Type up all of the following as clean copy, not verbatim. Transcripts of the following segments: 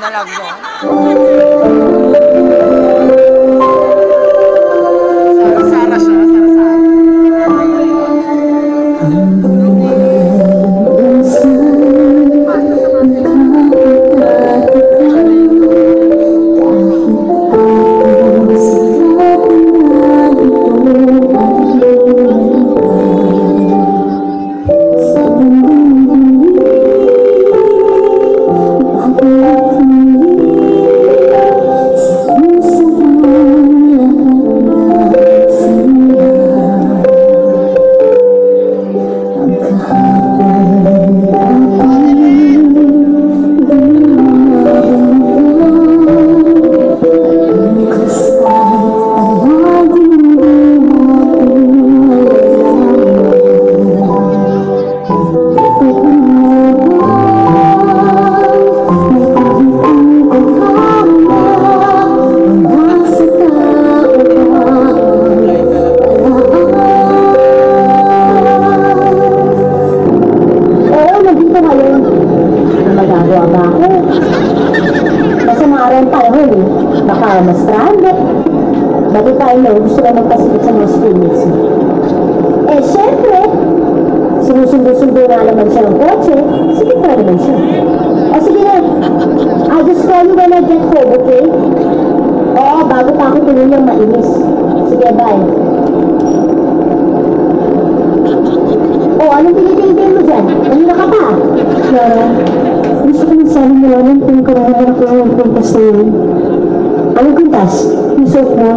na lang mo. Sara-sara siya, sara-sara. Bakit tayo na gusto na magpasikit sa mga students? Eh, syempre, sinusundo-sundo na naman siya ng kotse, sige pa naman siya. O sige na, I'll just call you when I get home, okay? Oo, bago pa ako tuloy niyang mainis. Sige, bye. O, anong tinitingin mo dyan? Kanina ka pa? Clara, gusto ko na sana malaman kung karanahan ako ng kwintas na yun. Anong kwintas? Yung soap mo?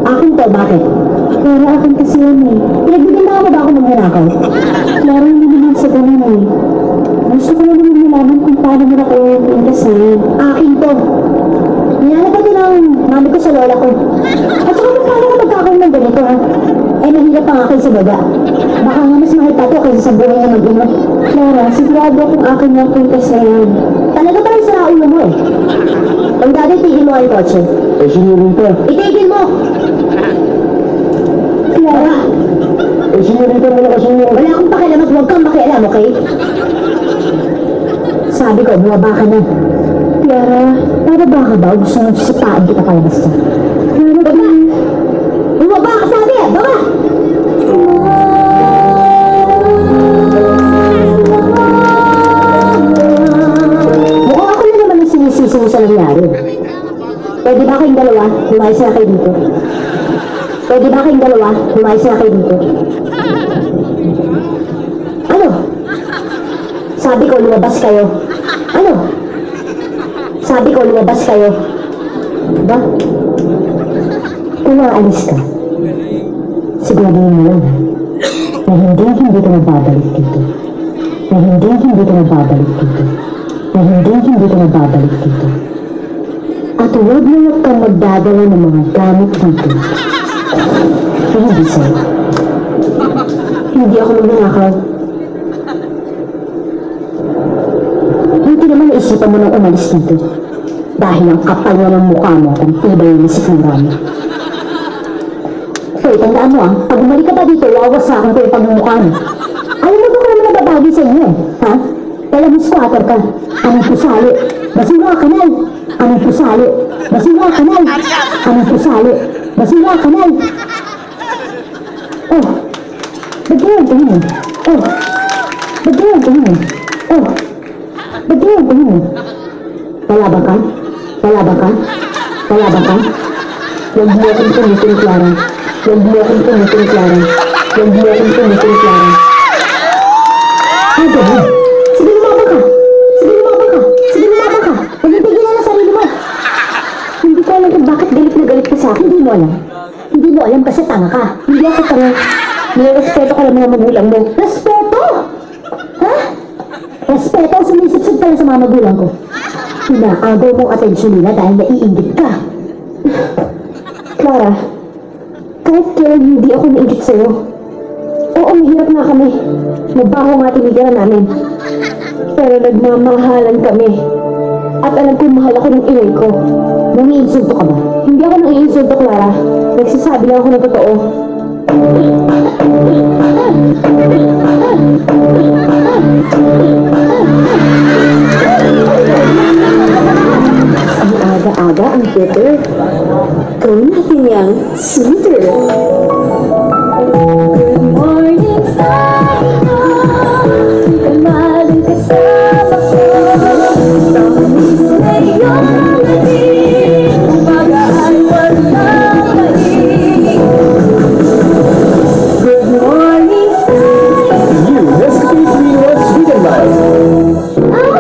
Akin to, bakit? Clara, akin kasi yan eh. Pinagbigyan mo ba ako ng hinakaw? Clara, hindi naman sa ganun eh. Gusto ko na naman malaman kung paano mo nakuha yung kwintas na yun. Akin to. Nilalapad din ang mami ko sa lola ko. At saka paano ka magkakaroon ng ganito ha? Eh, nahirap pa nga kayo sa baga. Baka nga mas mahal pa to kaysa sa buhay na mag-inot. Clara, sigurado akong akin yung kwintas na yun. Talaga parang sa ulo mo eh. Pag dati, tigil mo ang kotse. Eh, senyorita. Itigil mo! Clara! Eh, senyorita mo na kasi yung... Wala akong pakialam at huwag kang makialam, okay? Sabi ko, bumaba ka na. Clara, para ba ka ba? Gusto mo sipaan kita palabas ka. Clara, baba! Bumaba ka, sabi! Baba! Mukhang ako na naman ang sinisisi mo sa nangyari. Pwede ba kayong dalawa? Lumayas na kayo dito. Pwede ba kayong dalawa? Lumayas na kayo dito. Ano? Sabi ko, lumabas kayo. Ano? Sabi ko, lumabas kayo. Diba? Kung naalis ka, siguraduhin mo yun, na hindi ka mababalik dito. Na hindi ka mababalik dito. Na hindi ka mababalik dito. At huwag kang magdadala ng mga gamit dito. Hindi sa'yo. Hindi ako magnanakaw. Hindi naman naisipan mo nang umalis dito. Dahil ang kapal na ng mukha mo at ang tibay na sikura mo. Hoy, tandaan mo pag umalik ka pa dito, wawasakan ko yung pagmumukha mo. Alam mo ba kung naman nababagi sa inyo eh? Ha? Kaya mo squatter ka. Anong pusali? Basura kanal. Anong pusali? Basura kanal. Anong pusali? Basura kanal. Oh, ba't ganyan tingin mo? Oh, ba't ganyan tingin mo? Oh, ba't ganyan tingin mo? Palabang ka? Palabang ka? Palabang ka? Huwag mo akong tumitin, Clara. Huwag mo akong tumitin, Clara. Huwag mo akong tumitin, Clara. Ay, gawin. Sige, lumabang ka. Sige, lumabang ka. Sige, lumabang ka. Huwag mo tigilan ang sarili mo. Hindi ko alam kung bakit galit na galit ka sa akin. Hindi mo alam. Hindi mo alam kasi tanga ka. Hindi ako tanga. Nirespeto ka lang mga magulang mo. Respeto? Ha? Respeto ang sumisip-sip pala sa mga magulang ko. Inaagaw mong atensyon nila dahil naiingit ka. Clara, kahit kailan hindi ako naingit sa'yo. Oo, mahirap nga kami. Mabaho nga tinigiran namin. Pero nagmamahalan kami. At alam ko mahal ako ng inay ko. Nangiinsulto ka ba? Hindi ako nangiinsulto, Clara. Nagsasabi lang ako ng totoo. sweeter. Good morning, Sarah. Kamaling kasama ko. Tamis na iyong lating. Umaga ay walang laing. Good morning, Sarah. You, Nescafe 3-in-1 Sweet and Mild.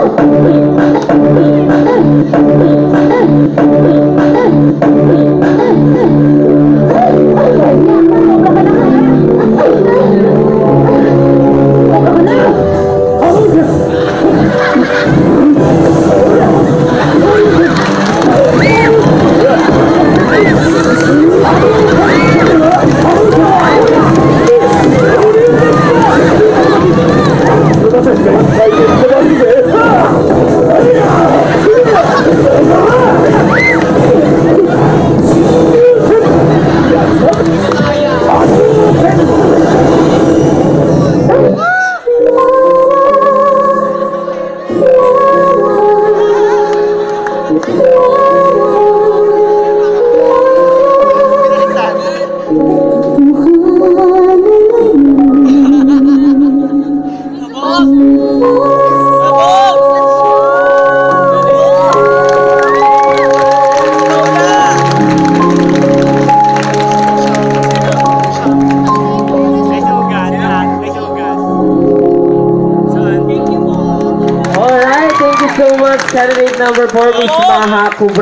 Alright, thank you so much. Candidate number 4, Miss Maha Kubra.